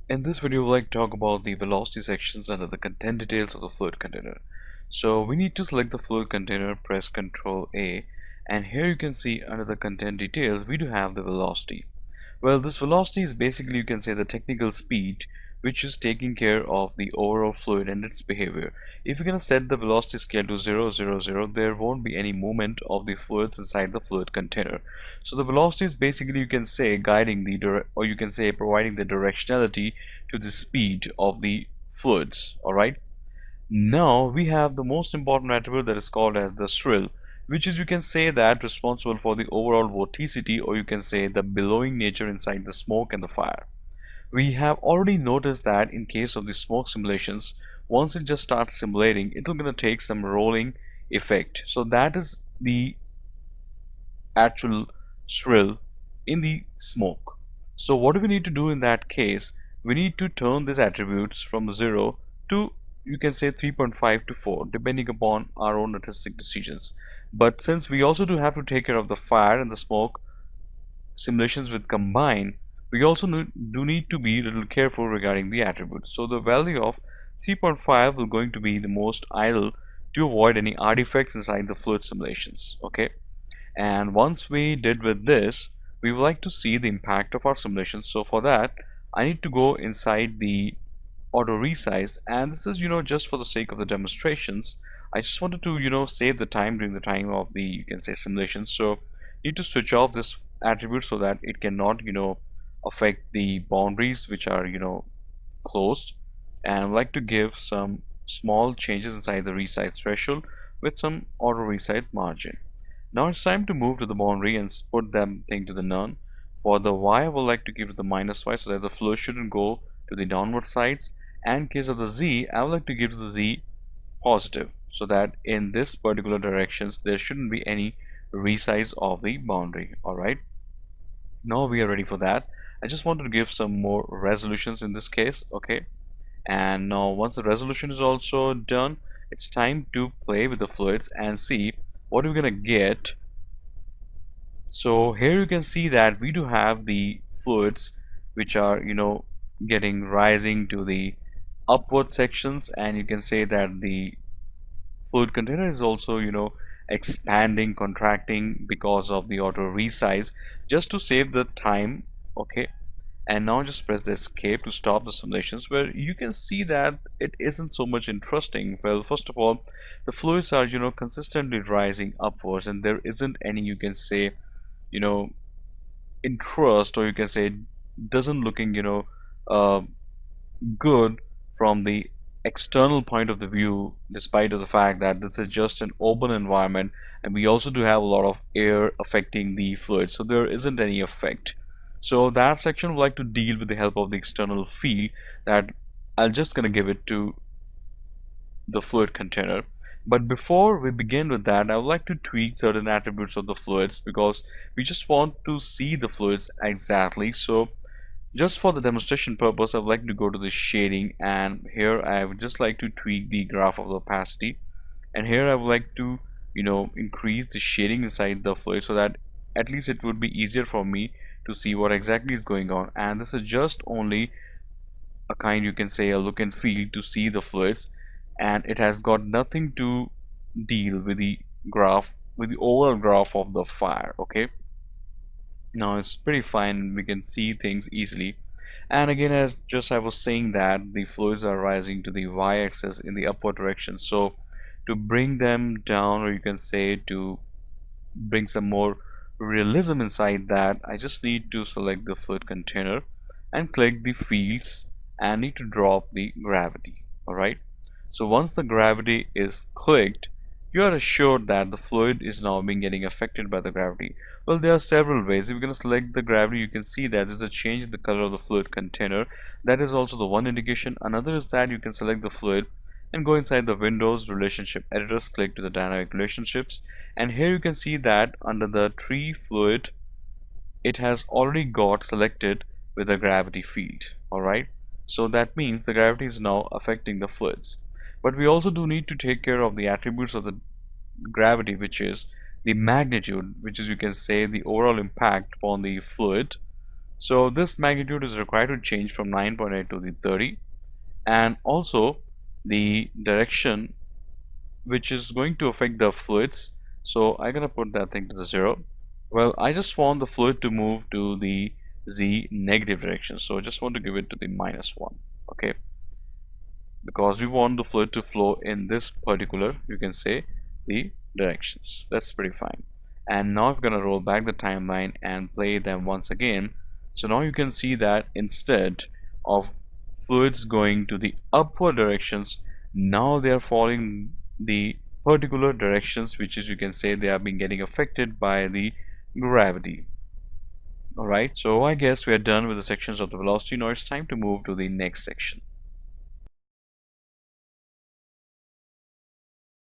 In this video, we'd like to talk about the velocity sections under the content details of the fluid container. So we need to select the fluid container, press Ctrl A, and here you can see under the content details, we do have the velocity. Well, this velocity is basically, you can say, the technical speed which is taking care of the overall fluid and its behavior. If you're going to set the velocity scale to 0, 0, 0, there won't be any movement of the fluids inside the fluid container. So the velocity is basically, you can say, guiding the or you can say providing the directionality to the speed of the fluids. Alright. Now we have the most important attribute that is called as the swirl, which is, you can say, that responsible for the overall vorticity, or you can say the billowing nature inside the smoke and the fire. We have already noticed that in case of the smoke simulations, once it just starts simulating, it will gonna take some rolling effect. So that is the actual swirl in the smoke. So what do we need to do in that case? We need to turn these attributes from 0 to, you can say, 3.5 to 4, depending upon our own artistic decisions. But since we also do have to take care of the fire and the smoke simulations with combine, we also do need to be a little careful regarding the attributes. So the value of 3.5 will going to be the most ideal to avoid any artifacts inside the fluid simulations. Okay. And once we did with this, we would like to see the impact of our simulation. So for that, I need to go inside the auto resize, and this is, just for the sake of the demonstrations. I just wanted to, save the time during the time of the, you can say, simulation. So need to switch off this attribute so that it cannot, affect the boundaries which are, closed. And I'd like to give some small changes inside the resize threshold with some auto resize margin. Now it's time to move to the boundary and put that thing to the none. For the y, I would like to give it the -y so that the flow shouldn't go to the downward sides. And in case of the z, I would like to give to the z positive so that in this particular directions there shouldn't be any resize of the boundary. Alright, now we are ready for that. I just wanted to give some more resolutions in this case. Okay, and now once the resolution is also done, it's time to play with the fluids and see what we're gonna get. So here you can see that we do have the fluids which are, getting rising to the upward sections, and you can say that the fluid container is also, expanding, contracting because of the auto resize, just to save the time. Okay, and now just press the escape to stop the simulations, where you can see that it isn't so much interesting. Well, first of all, the fluids are, consistently rising upwards, and there isn't any, you can say, you know interest, or you can say doesn't looking, uh, good from the external point of the view, despite of the fact that this is just an open environment, and we also do have a lot of air affecting the fluid, so there isn't any effect. So that section would like to deal with the help of the external field that I'll just gonna give it to the fluid container. But before we begin with that, I would like to tweak certain attributes of the fluids, because we just want to see the fluids exactly. So just for the demonstration purpose, I would like to go to the shading, and here I would just like to tweak the graph of the opacity, and here I would like to, increase the shading inside the fluid so that at least it would be easier for me to see what exactly is going on. And this is just only a kind, you can say, a look and feel to see the fluids, and it has got nothing to deal with the graph, with the overall graph of the fire. Okay, now it's pretty fine, we can see things easily. And again, as just I was saying, that the fluids are rising to the y-axis in the upward direction. So to bring them down, or you can say to bring some more realism inside that, I just need to select the fluid container and click the fields, and need to drop the gravity. Alright, so once the gravity is clicked, you are assured that the fluid is now being getting affected by the gravity. Well, there are several ways. If you're going to select the gravity, you can see that there's a change in the color of the fluid container. That is also the one indication. Another is that you can select the fluid and go inside the Windows relationship editors, click to the dynamic relationships, and here you can see that under the tree fluid, it has already got selected with a gravity field. Alright, so that means the gravity is now affecting the fluids. But we also do need to take care of the attributes of the gravity, which is the magnitude, which is, you can say, the overall impact upon the fluid. So this magnitude is required to change from 9.8 to the 30, and also the direction which is going to affect the fluids. So I'm gonna put that thing to the 0. Well, I just want the fluid to move to the z negative direction, so I just want to give it to the -1. Okay, because we want the fluid to flow in this particular, you can say, the directions. That's pretty fine. And now I'm gonna roll back the timeline and play them once again. So now you can see that instead of fluids going to the upward directions, now they are following the particular directions, which is, you can say, they are being getting affected by the gravity. Alright, so I guess we are done with the sections of the velocity. Now it's time to move to the next section.